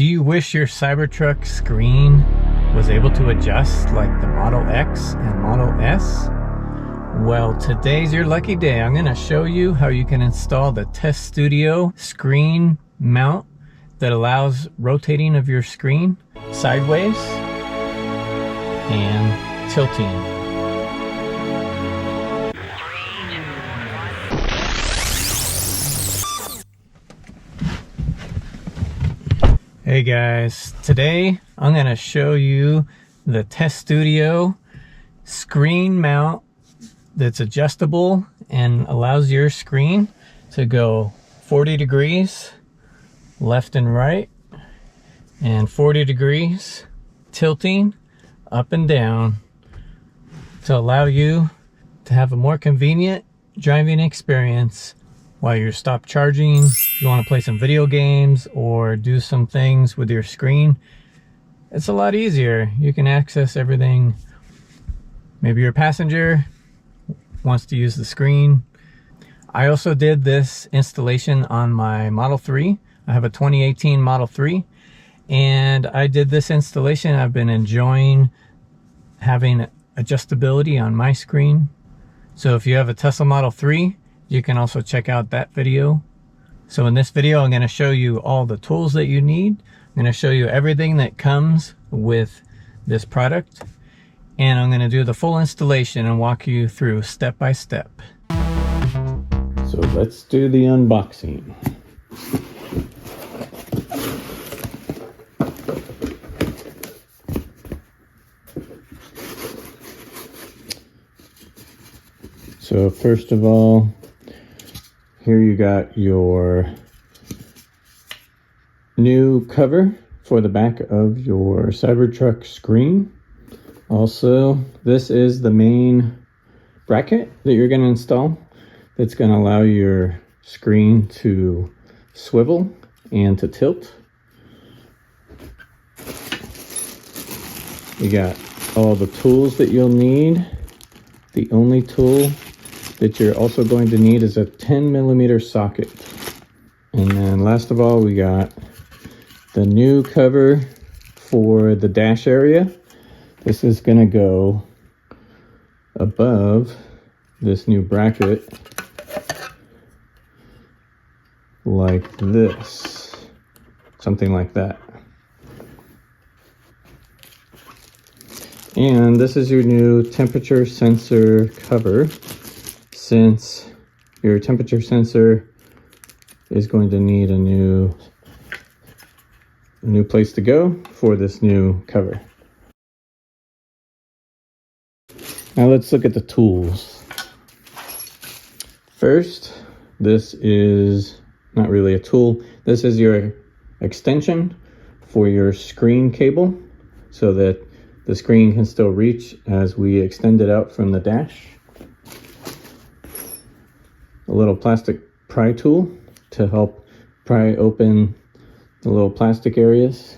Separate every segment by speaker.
Speaker 1: Do you wish your Cybertruck screen was able to adjust like the Model X and Model S? Well, today's your lucky day. I'm going to show you how you can install the Tesstudio screen mount that allows rotating of your screen sideways and tilting. Hey guys, today I'm going to show you the Tesstudio screen mount that's adjustable and allows your screen to go 40 degrees left and right and 40 degrees tilting up and down to allow you to have a more convenient driving experience while you're stop charging. If you want to play some video games or do some things with your screen, it's a lot easier. You can access everything. Maybe your passenger wants to use the screen. I also did this installation on my Model 3. I have a 2018 Model 3, and I did this installation. I've been enjoying having adjustability on my screen. So if you have a Tesla Model 3, you can also check out that video. So in this video, I'm going to show you all the tools that you need. I'm going to show you everything that comes with this product. And I'm going to do the full installation and walk you through step by step. So let's do the unboxing. So first of all, here you got your new cover for the back of your Cybertruck screen. Also, this is the main bracket that you're going to install that's going to allow your screen to swivel and to tilt. You got all the tools that you'll need. The only tool that you're also going to need is a 10mm socket. And then last of all, we got the new cover for the dash area. This is going to go above this new bracket like this, something like that. And this is your new temperature sensor cover, since your temperature sensor is going to need a new place to go for this new cover. Now let's look at the tools. First, this is not really a tool. This is your extension for your screen cable so that the screen can still reach as we extend it out from the dash. A little plastic pry tool to help pry open the little plastic areas.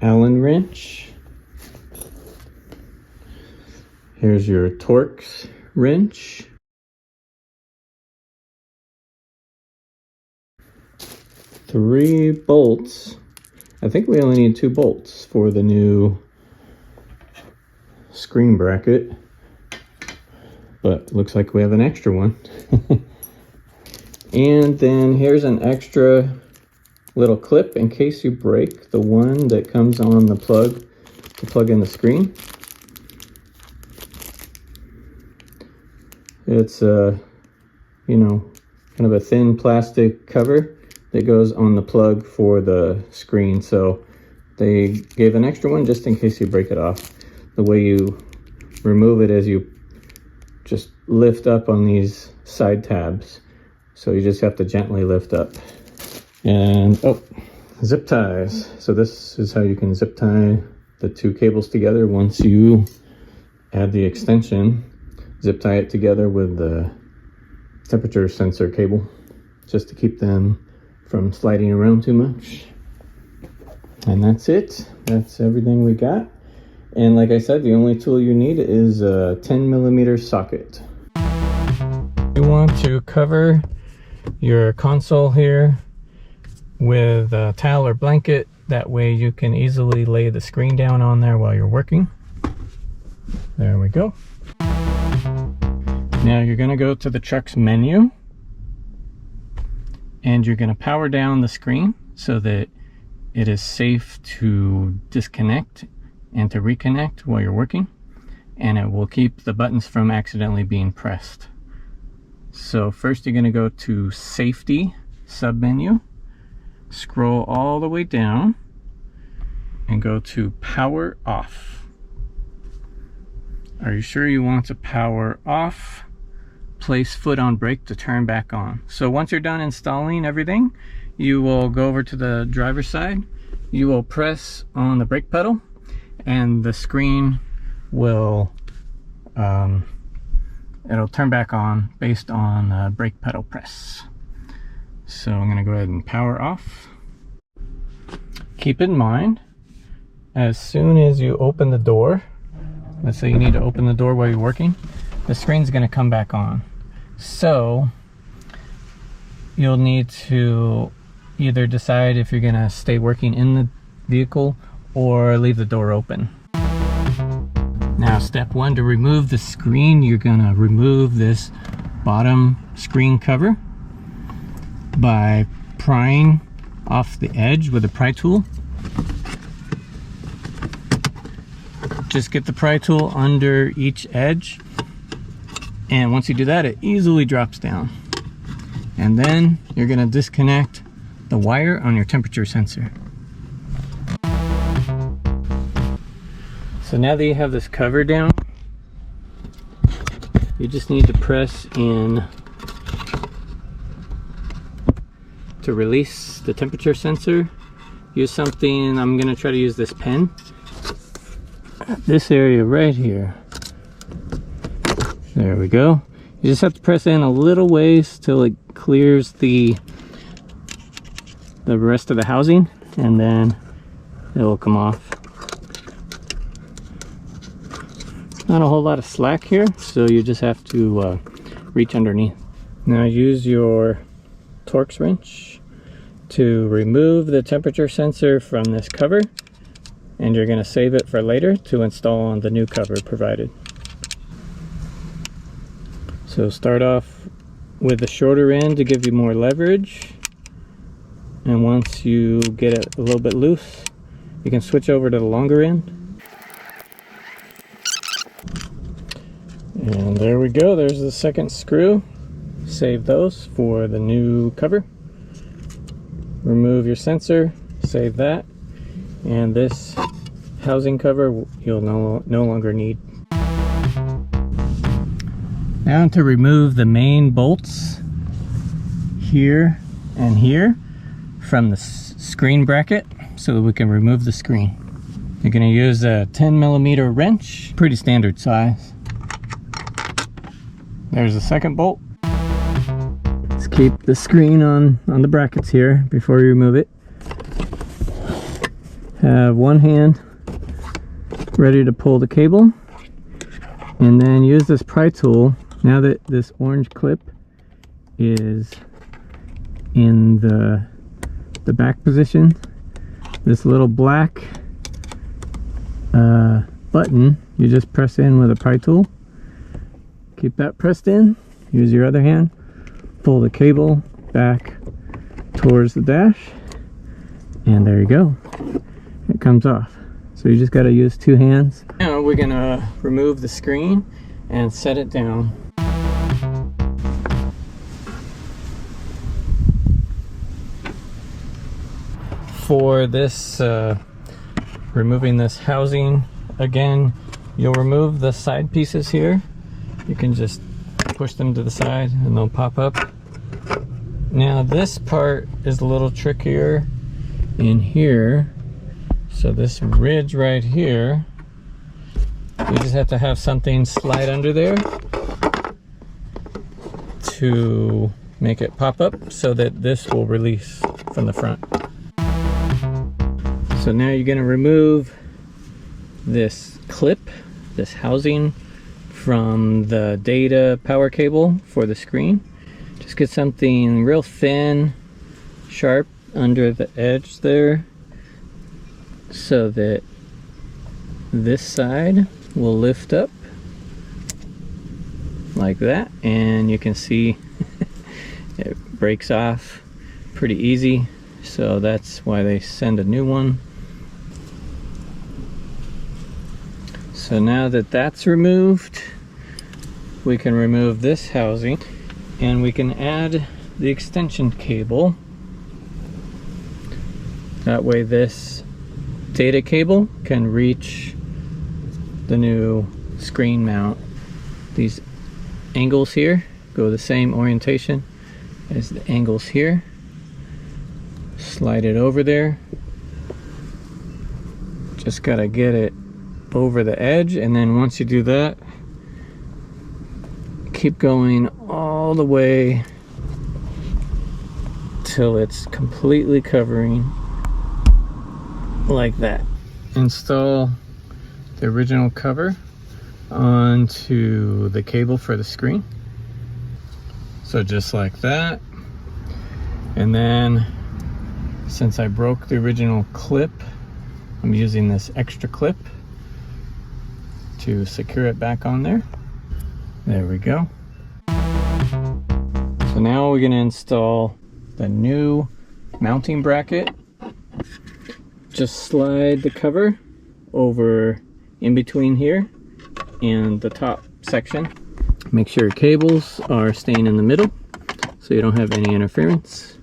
Speaker 1: Allen wrench. Here's your Torx wrench. Three bolts. I think we only need 2 bolts for the new screen bracket, but looks like we have an extra one. And then here's an extra little clip in case you break the one that comes on the plug to plug in the screen. It's kind of a thin plastic cover that goes on the plug for the screen. So they gave an extra one just in case you break it off. The way you remove it is you just lift up on these side tabs. So you just have to gently lift up. And zip ties. So this is how you can zip tie the 2 cables together once you add the extension. Zip tie it together with the temperature sensor cable just to keep them from sliding around too much. And that's it. That's everything we got. And like I said, the only tool you need is a 10mm socket. You want to cover your console here with a towel or blanket. That way you can easily lay the screen down on there while you're working. There we go. Now you're going to go to the truck's menu and you're going to power down the screen so that it is safe to disconnect and to reconnect while you're working, and it will keep the buttons from accidentally being pressed. So first you're going to go to Safety submenu, scroll all the way down and go to Power Off. Are you sure you want to power off? Place foot on brake to turn back on. So once you're done installing everything, you will go over to the driver's side, you will press on the brake pedal, and the screen will it'll turn back on based on brake pedal press. So I'm going to go ahead and power off. Keep in mind, as soon as you open the door, let's say you need to open the door while you're working, the screen's going to come back on. So you'll need to either decide if you're going to stay working in the vehicle or leave the door open. Now step one, to remove the screen, you're going to remove this bottom screen cover by prying off the edge with a pry tool. Just get the pry tool under each edge, and once you do that, it easily drops down. And then you're going to disconnect the wire on your temperature sensor. So now that you have this cover down, you just need to press in to release the temperature sensor. Use something, I'm going to try to use this pen. This area right here. There we go. You just have to press in a little ways till it clears the rest of the housing, and then it will come off. Not a whole lot of slack here, so you just have to reach underneath. Now use your Torx wrench to remove the temperature sensor from this cover, and you're going to save it for later to install on the new cover provided. So start off with the shorter end to give you more leverage, and once you get it a little bit loose, you can switch over to the longer end. And there we go, there's the second screw. Save those for the new cover. Remove your sensor, save that, and this housing cover you'll no longer need. Now to remove the main bolts here and here from the screen bracket so that we can remove the screen. You're going to use a 10mm wrench, pretty standard size. There's the second bolt. Let's keep the screen on the brackets here before you remove it. Have one hand ready to pull the cable, and then use this pry tool. Now that this orange clip is in the back position, this little black button you just press in with a pry tool. Keep that pressed in. Use your other hand, pull the cable back towards the dash, and there you go. It comes off. So you just got to use two hands. Now we're going to remove the screen and set it down. For this, removing this housing, again, you'll remove the side pieces here. You can just push them to the side and they'll pop up. Now this part is a little trickier in here. So this ridge right here, you just have to have something slide under there to make it pop up so that this will release from the front. So now you're going to remove this clip, this housing from the data power cable for the screen. Just get something real thin, sharp, under the edge there so that this side will lift up like that, and you can see it breaks off pretty easy, so that's why they send a new one. So now that that's removed, we can remove this housing and we can add the extension cable. That way this data cable can reach the new screen mount. These angles here go the same orientation as the angles here. Slide it over there. Just gotta get it over the edge, and then once you do that, keep going all the way till it's completely covering like that. Install the original cover onto the cable for the screen, so just like that. And then since I broke the original clip, I'm using this extra clip to secure it back on there. There we go. So now we're going to install the new mounting bracket. Just slide the cover over in between here and the top section. Make sure your cables are staying in the middle so you don't have any interference.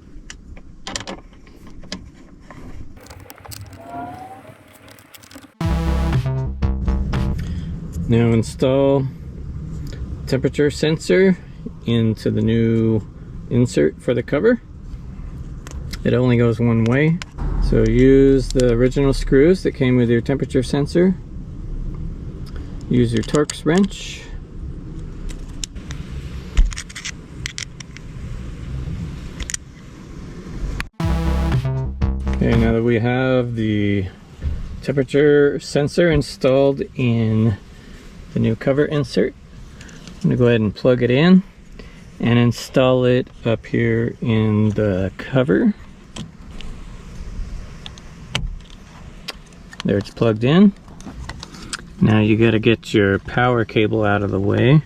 Speaker 1: Now install temperature sensor into the new insert for the cover. It only goes one way, so use the original screws that came with your temperature sensor. Use your Torx wrench. Okay, now that we have the temperature sensor installed in the new cover insert, I'm going to go ahead and plug it in and install it up here in the cover. There, it's plugged in. Now you got to get your power cable out of the way.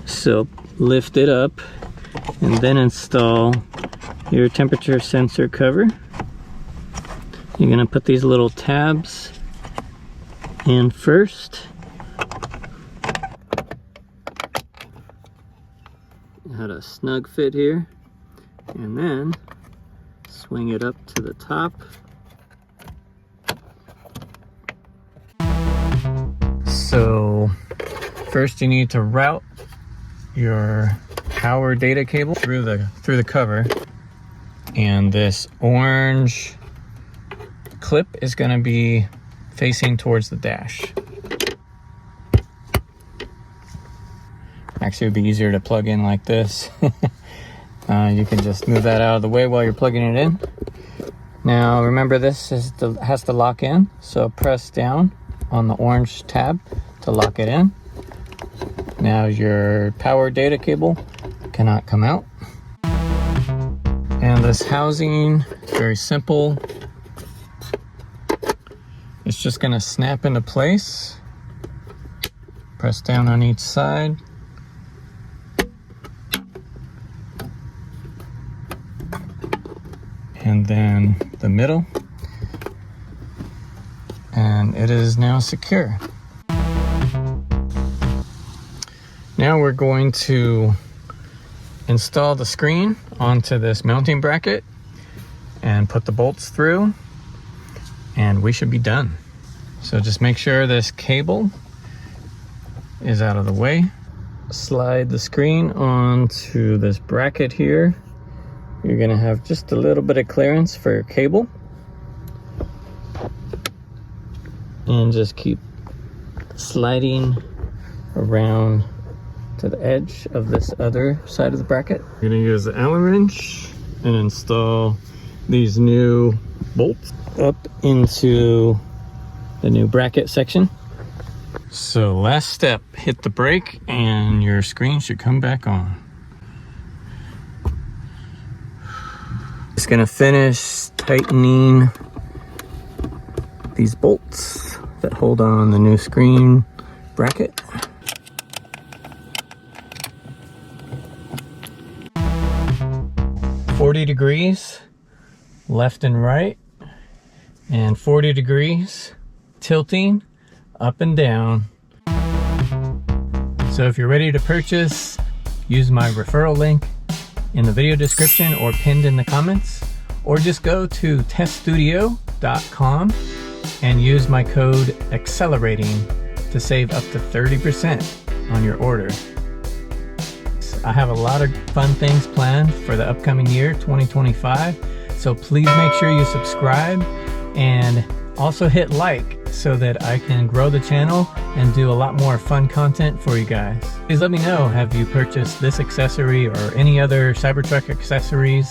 Speaker 1: So lift it up and then install your temperature sensor cover. You're going to put these little tabs in first. Had a snug fit here, and then swing it up to the top. So first you need to route your power data cable through the cover, and this orange clip is going to be facing towards the dash. Actually, it would be easier to plug in like this. You can just move that out of the way while you're plugging it in. Now remember, this has to lock in, so press down on the orange tab to lock it in. Now your power data cable cannot come out. And this housing, very simple. It's just going to snap into place. Press down on each side. And then the middle, and it is now secure. Now we're going to install the screen onto this mounting bracket and put the bolts through, and we should be done. So just make sure this cable is out of the way. Slide the screen onto this bracket here. You're going to have just a little bit of clearance for your cable. And just keep sliding around to the edge of this other side of the bracket. You're going to use the Allen wrench and install these new bolts up into the new bracket section. So last step, hit the brake and your screen should come back on. Just gonna finish tightening these bolts that hold on the new screen bracket. "40 degrees left and right, and 40 degrees tilting up and down." So if you're ready to purchase, use my referral link in the video description or pinned in the comments, or just go to Tesstudio.com and use my code accelerating to save up to 30% on your order. I have a lot of fun things planned for the upcoming year 2025, so please make sure you subscribe and also hit like so that I can grow the channel and do a lot more fun content for you guys. Please let me know, have you purchased this accessory or any other Cybertruck accessories?